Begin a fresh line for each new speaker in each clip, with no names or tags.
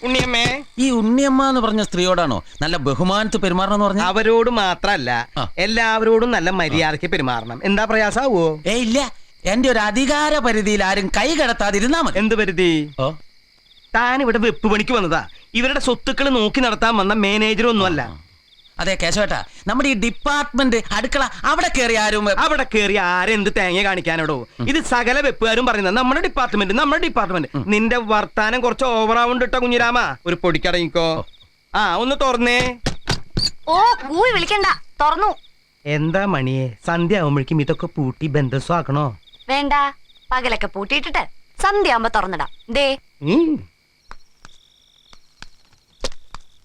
ഉണ്ണിയമ്മേ.
ഈ ഉണ്ണിയമ്മ എന്ന് പറഞ്ഞ സ്ത്രീയോടാണോ നല്ല ബഹുമാനത്ത് പെരുമാറണം പറഞ്ഞ?
അവരോട് മാത്രല്ല എല്ലാവരോടും നല്ല മര്യാദയ്ക്ക് പെരുമാറണം. എന്താ പ്രയാസാവോ?
ഇല്ല, എന്റെ ഒരു അധികാര പരിധിയിൽ ആരും കൈ കടത്താതിരുന്നാ മതി.
എന്ത് പരിധി? താൻ ഇവിടെ വെപ്പ് പണിക്ക് വന്നതാ. ഇവരുടെ സ്വത്തുക്കൾ നോക്കി നടത്താൻ വന്ന മാനേജർ അല്ല.
അതെ കേശവേട്ടാ, നമ്മുടെ ഈ ഡിപ്പാർട്ട്മെന്റ് അടുക്കള അവിടെ കയറി ആരും
അവിടെ കയറി ആരെന്ത് തേങ്ങ കാണിക്കാനോടോ? ഇത് സകല വെപ്പുകാരും പറയുന്നത് നമ്മുടെ ഡിപ്പാർട്ട്മെന്റ്. നിന്റെ വർത്താനം കുറച്ച് ഓവറാവുണ്ട് കേട്ടോ കുഞ്ഞിരാമ. ഒരു പൊടിക്കടങ്ങിക്കോ. ഒന്ന് തുറന്നേ.
ഓ കൂവി വിളിക്കണ്ട, തുറന്നു.
എന്താ മണിയെ, സന്ധ്യ ആവുമ്പോഴേക്കും ഇതൊക്കെ പൂട്ടി ബന്ധസ്വാക്കണോ?
വേണ്ട, പകലൊക്കെ പൂട്ടിയിട്ടിട്ട് സന്ധ്യ ആവുമ്പോ തുറന്നിടാം. ദേ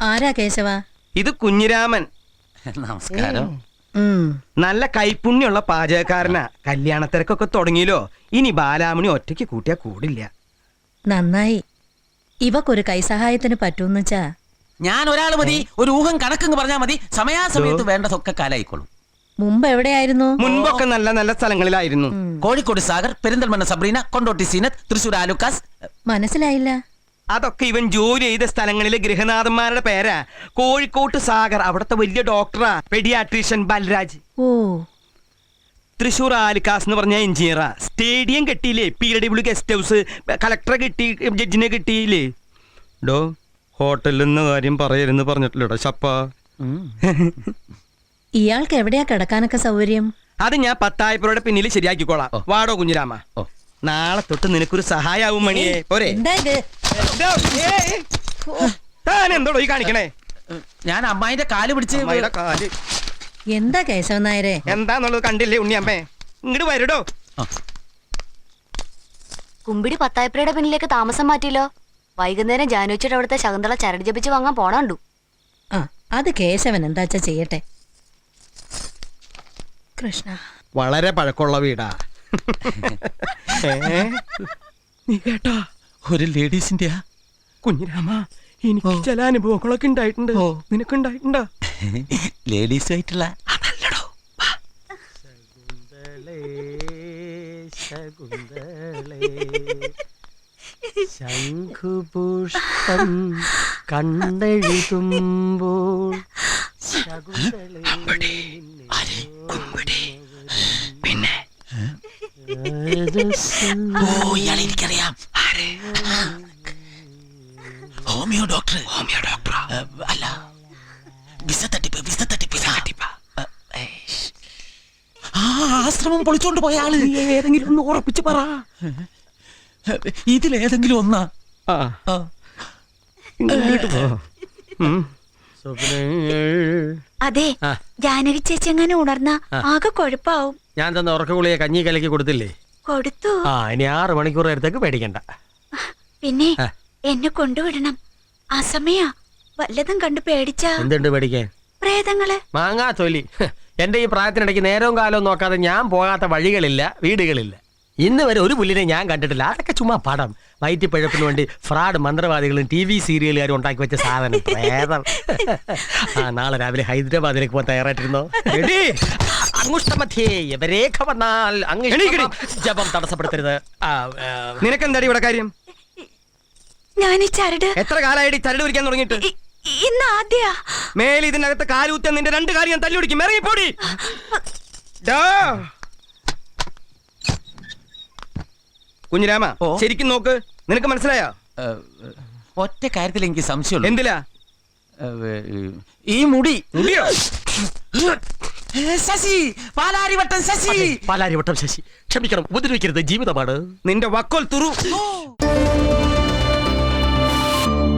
ആരാ കേശവ?
ഇത് കുഞ്ഞിരാമൻ.
നമസ്കാരം.
നല്ല കൈപ്പുണ്യുള്ള പാചകക്കാരനാ. കല്യാണത്തിരക്കൊക്കെ തുടങ്ങിയല്ലോ. ഇനി ബാലാമണി ഒറ്റയ്ക്ക് കൂട്ടിയാ കൂടില്ല.
നന്നായി. ഇവക്കൊരു കൈസഹായത്തിന് പറ്റൂന്ന് വെച്ചാ
ഞാൻ ഒരാൾ മതി. ഒരു ഊഹം കണക്കെന്ന് പറഞ്ഞാൽ മതി. സമയാസമയത്ത് വേണ്ടതൊക്കെ കാലായിക്കോളും.
മുമ്പ് എവിടെയായിരുന്നു?
മുൻപൊക്കെ നല്ല നല്ല സ്ഥലങ്ങളിലായിരുന്നു.
കോഴിക്കോട് സാഗർ, പെരിന്തൽമണ്ണ സബ്രീന, കൊണ്ടോട്ടി സീനത്ത്, തൃശൂർ ആലുക്കാസ്.
മനസ്സിലായില്ല.
അതൊക്കെ ഇവൻ ജോലി ചെയ്ത സ്ഥലങ്ങളിലെ ഗൃഹനാഥന്മാരുടെ പേരാ. കോഴിക്കോട്ട് സാഗർ, അവിടുത്തെ വലിയ ഡോക്ടറാ, പെഡിയാട്രീഷ്യൻ ബൽരാജ്.
ഓ.
തൃശൂർ ആലുക്കാസ് എന്ന് പറഞ്ഞ എഞ്ചിനീയറാ. സ്റ്റേഡിയം കെട്ടിയില്ലേ, PW ഗസ്റ്റ് ഹൗസ്. കളക്ടറെ കിട്ടി, ജഡ്ജിനെ കിട്ടിയില്ലേ. ഡോ ഹോട്ടലിൽ നിന്ന് കാര്യം പറയരുന്ന് പറഞ്ഞിട്ടില്ലടോ ശപ്പ.
ഇയാൾക്ക് എവിടെയാ കിടക്കാനൊക്കെ സൗകര്യം?
അത് ഞാൻ 10,000 പിന്നിൽ ശരിയാക്കിക്കോളാം. വാടോ കുഞ്ഞിരാമ. നാളെ തൊട്ട് നിനക്കൊരു സഹായാവും മണിയെ. പോരെ? താൻ എന്തോടോ ഈ കാണിക്കണേ?
ഞാൻ അമ്മായിന്റെ കാല് പിടിച്ച്.
കാല്
എന്താ കേശവൻ നായരെ?
എന്താന്നുള്ളത് കണ്ടില്ലേ ഉണ്ണിയമ്മേ? ഇങ്ങോട്ട് വരടോ.
കുമ്പിടി 10,000 പിന്നിലേക്ക് താമസം മാറ്റിയല്ലോ. വൈകുന്നേരം ജാനുവച്ചിട്ട് അവിടുത്തെ ശകുന്തള ചരട് ജപിച്ച് വാങ്ങാൻ പോണുണ്ടു.
അത് കേശവൻ എന്താച്ചാ ചെയ്യട്ടെ. കൃഷ്ണ,
വളരെ പഴക്കമുള്ള വീടാ. നീ കേട്ടാ?
ഒരു ലേഡീസിന്റെ.
കുഞ്ഞിരാമ, എനിക്ക് ചില അനുഭവങ്ങളൊക്കെ ഉണ്ടായിട്ടുണ്ട്. നിനക്കുണ്ടായിട്ടുണ്ടോ?
ലേഡീസ് ആയിട്ടുള്ള
അതല്ലടോ. ശംഖുപുഷ്പം കണ്ടെഴുതുമ്പോൾ
പിന്നെ എനിക്കറിയാം. Homeo doctor. അല്ല, ആശ്രമം പൊളിച്ചോണ്ട് പോയ ആള്.
ഏതെങ്കിലും ഒന്ന് ഉറപ്പിച്ച് പറ.
ഇതിലേതെങ്കിലും ഒന്നാ.
അതെ, ജാനകി ചേച്ചി എങ്ങനെ ഉണർന്ന ആകെ കുഴപ്പാവും.
ഞാൻ തന്ന ഉറക്ക ഗുളിയെ കഞ്ഞി കലക്കി കൊടുത്തില്ലേ?
കൊടുത്തു.
ഇനി 6 മണിക്കൂർ നേരത്തേക്ക് പേടിക്കണ്ട.
പിന്നെ എന്നെ കൊണ്ടുവിടണം. ആ സമയ വല്ലതും കണ്ടു പേടിച്ച.
എന്തുണ്ട് പേടിക്കാൻ?
പ്രേതങ്ങള്.
മാങ്ങാ തൊലി. എന്റെ ഈ പ്രായത്തിനിടയ്ക്ക് നേരവും കാലവും നോക്കാതെ ഞാൻ പോകാത്ത വഴികളില്ല, വീടുകളില്ല. ഇന്ന് വരെ ഒരു പുല്ലിനെ ഞാൻ കണ്ടിട്ടില്ല. അതൊക്കെ ചുമ്മാ പടം. വയറ്റിപ്പഴപ്പിന് വേണ്ടി ഫ്രാഡ് മന്ത്രവാദികളും TV സീരിയലുകാരും ഉണ്ടാക്കി വെച്ച സാധനം പ്രേതം. നാളെ രാവിലെ ഹൈദരാബാദിലേക്ക് പോകാൻ തയ്യാറായിട്ടിരുന്നോ? രേഖ വന്നാൽ ജപം തടസ്സപ്പെടുത്തരുത്. നിനക്കെന്താടി ഇവിടെ കാര്യം?
ഞാൻ ഈ ചരട്
എത്ര കാലമായിട്ട് ചരട് പിടിക്കാൻ തുടങ്ങിയിട്ട്?
ഇന്ന് ആദ്യ.
മേലെ ഇതിനകത്ത് കാലൂത്താൻ നിന്റെ 2 കാര്യം ഞാൻ തല്ലി പിടിക്കും. ഇറങ്ങിപ്പോടി. കുഞ്ഞിരാമ, ശരിക്കും നോക്ക്. നിനക്ക് മനസ്സിലായോ?
ഒറ്റ കാര്യത്തിൽ എനിക്ക് സംശയമുള്ളൂ.
എന്തിലാ?
ഈ മുടി.
മുടിയോ?
ശശി, പാലാരിവട്ടം ശശി.
പാലാരിവട്ടം ശശി, ക്ഷമിക്കണം, ഉപദ്രവിക്കരുത്, ജീവിതമാണ്. നിന്റെ വക്കോൽ തുറു.